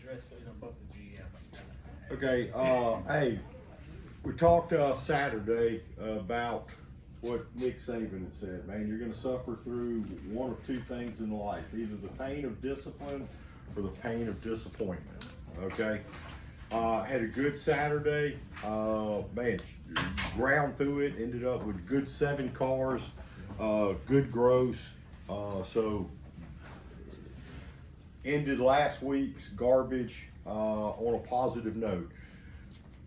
address it above the GM. Okay, hey, we talked Saturday about what Nick Saban had said. Man, you're going to suffer through one of two things in life, either the pain of discipline or the pain of disappointment. Okay, had a good Saturday. Man, ground through it. Ended up with good 7 cars, good gross. So ended last week's garbage on a positive note.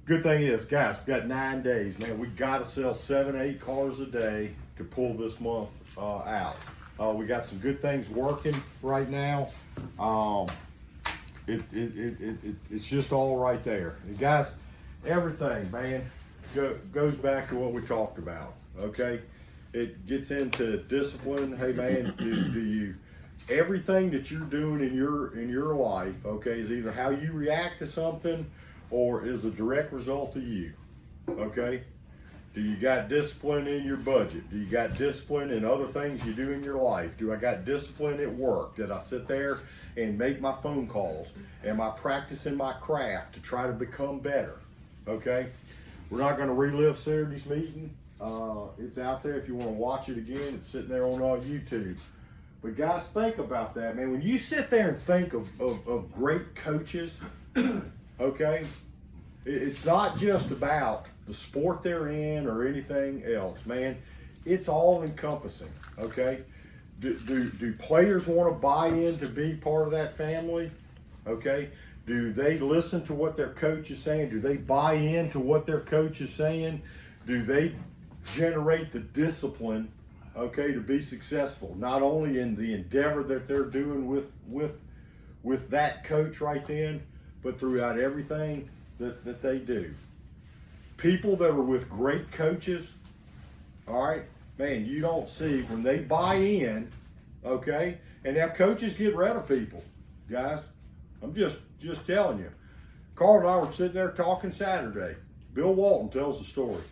Good thing is, guys, we've got 9 days, man. We got to sell 7, 8 cars a day to pull this month out. We got some good things working right now. It's just all right there. And guys, everything, man, goes back to what we talked about. Okay, it gets into discipline. Hey, man, do you? Everything that you're doing in your life, okay, is either how you react to something or is a direct result of you, okay? Do you got discipline in your budget? Do you got discipline in other things you do in your life? Do I got discipline at work? Did I sit there and make my phone calls? Am I practicing my craft to try to become better, okay? We're not gonna relive Saturday's meeting. It's out there if you wanna watch it again. It's sitting there on YouTube. But guys, think about that, man. When you sit there and think of great coaches, okay, it's not just about the sport they're in or anything else, man. It's all encompassing, okay? Do players want to buy in to be part of that family, okay? Do they listen to what their coach is saying? Do they buy into what their coach is saying? Do they generate the discipline, okay, to be successful, not only in the endeavor that they're doing with that coach right then, but throughout everything that they do. People that are with great coaches, all right, man, you don't see when they buy in, okay, and now coaches get rid of people, guys. I'm just telling you. Carl and I were sitting there talking Saturday. Bill Walton tells the story.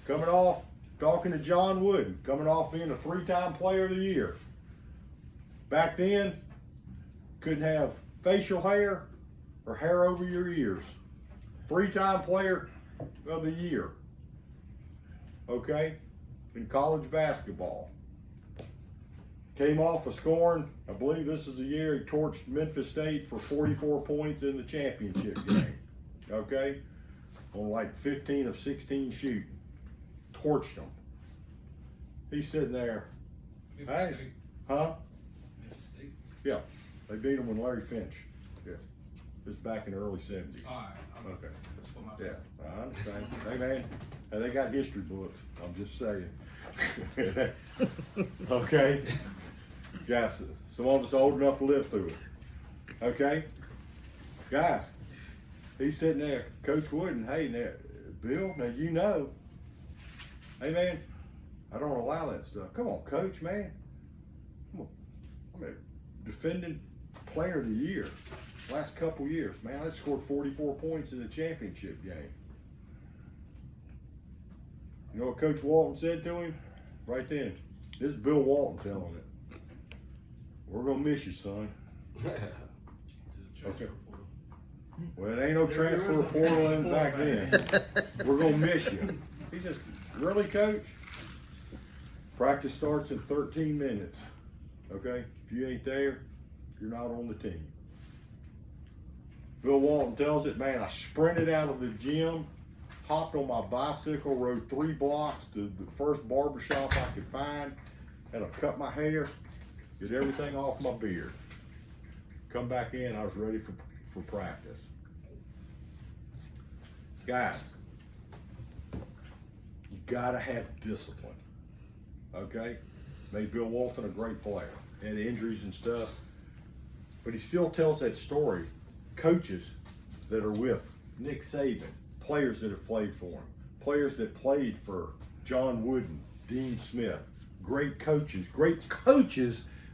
Coming off talking to John Wooden, coming off being a 3-time player of the year. Back then, couldn't have facial hair or hair over your ears. 3-time player of the year, okay, in college basketball. Came off of scoring, I believe this is the year he torched Memphis State for 44 points in the championship game, okay, on like 15 of 16 shooting. Torched them. He's sitting there. Hey, huh? Yeah, they beat him when Larry Finch. Yeah, it was back in the early 70s. All right. Okay. Yeah, I understand. Hey, man, hey, they got history books. I'm just saying. Okay. Guys, some of us are old enough to live through it. Okay, guys. He's sitting there, Coach Wooden. Hey, now, Bill. Now you know. Hey, man, I don't allow that stuff. Come on, Coach, man. Come on. I'm a defending player of the year. Last couple years, man, I scored 44 points in the championship game. You know what Coach Walton said to him? Right then. This is Bill Walton telling it. We're going to miss you, son. Okay. Well, it ain't no transfer portal in back then. We're going to miss you. He says, really, Coach? Practice starts in 13 minutes. Okay? If you ain't there, you're not on the team. Bill Walton tells it, man, I sprinted out of the gym, hopped on my bicycle, rode 3 blocks to the first barbershop I could find, had to cut my hair, get everything off my beard. Come back in, I was ready for practice. Guys, you gotta have discipline, okay? Made Bill Walton a great player, had injuries and stuff, but he still tells that story. Coaches that are with Nick Saban, players that have played for him, players that played for John Wooden, Dean Smith, great coaches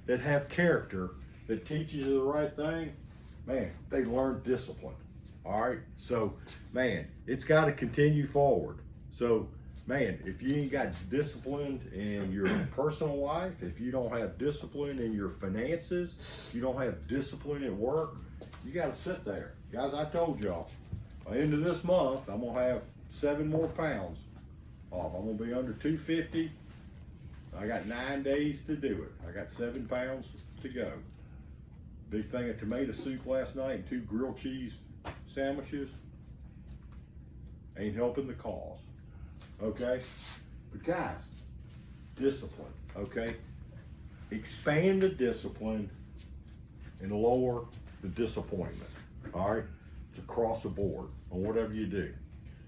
that have character, that teaches you the right thing, man, they learn discipline, all right? So, man, it's got to continue forward. So, man, if you ain't got discipline in your personal life, if you don't have discipline in your finances, if you don't have discipline at work, you gotta sit there. Guys, I told y'all, by the end of this month, I'm gonna have 7 more pounds off. I'm gonna be under 250. I got 9 days to do it. I got 7 pounds to go. Big thing of tomato soup last night and 2 grilled cheese sandwiches ain't helping the cause, okay? But guys, discipline, okay? Expand the discipline and lower the disappointment, all right? It's across the board on whatever you do.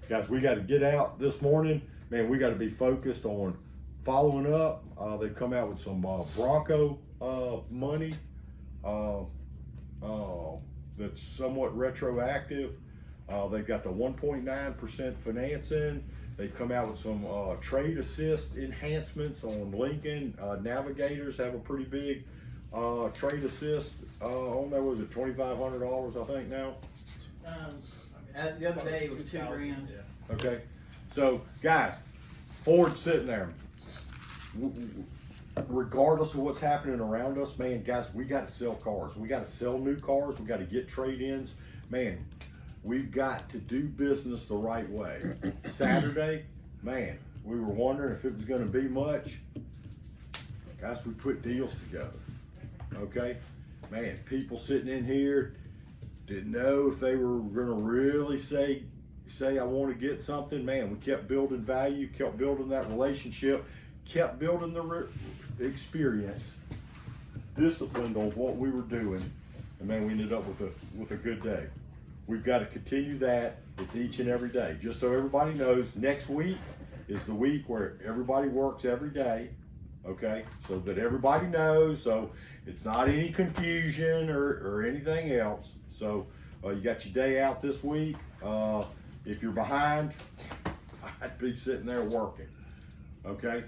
Guys, we got to get out this morning. Man, we got to be focused on following up. They've come out with some Bronco money that's somewhat retroactive. They've got the 1.9% financing. They've come out with some trade assist enhancements on Lincoln. Navigators have a pretty big trade assist on there. Was it $2,500, I think now? The other day it was $2,000. Yeah. Okay, so guys, Ford's sitting there. Regardless of what's happening around us, man, guys, we got to sell cars. We got to sell new cars. We got to get trade-ins. Man, we've got to do business the right way. Saturday, man, we were wondering if it was going to be much. Guys, we put deals together. Okay, man, people sitting in here didn't know if they were going to really say I want to get something. Man, we kept building value, kept building that relationship, kept building the experience, disciplined on what we were doing, and man, we ended up with a good day. We've got to continue that. It's each and every day. Just so everybody knows, next week is the week where everybody works every day, okay? So that everybody knows, so it's not any confusion or anything else. So you got your day out this week. If you're behind, I'd be sitting there working, okay?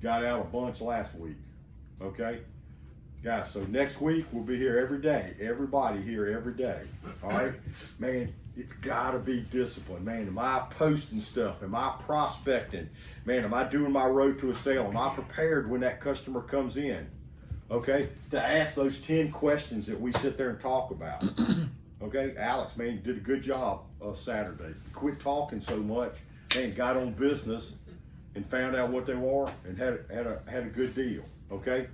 Got out a bunch last week, okay? Guys, so next week we'll be here every day. Everybody here every day, all right? Man, it's gotta be disciplined. Man, am I posting stuff? Am I prospecting? Man, am I doing my road to a sale? Am I prepared when that customer comes in? Okay, to ask those 10 questions that we sit there and talk about. Okay, Alex, man, you did a good job Saturday. Quit talking so much, man, got on business and found out what they were and had a good deal, okay?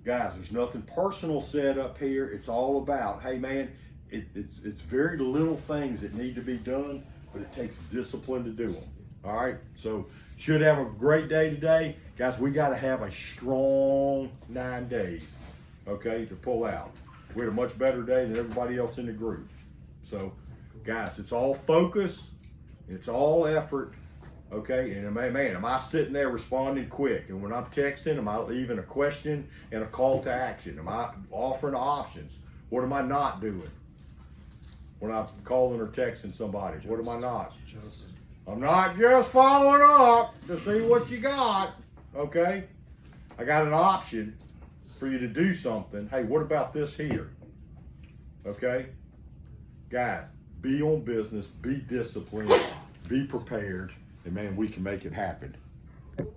Guys, there's nothing personal said up here. It's all about, hey man, it's very little things that need to be done, but it takes discipline to do them, all right? So, should have a great day today. Guys, we gotta have a strong 9 days, okay, to pull out. We had a much better day than everybody else in the group. So, guys, it's all focus, it's all effort, okay? And man, am I sitting there responding quick? And when I'm texting, am I leaving a question and a call to action? Am I offering options? What am I not doing when I'm calling or texting somebody? What am I not? I'm not just following up to see what you got, okay? I got an option for you to do something. Hey, what about this here? Okay? Guys, be on business, be disciplined, be prepared, and man, we can make it happen.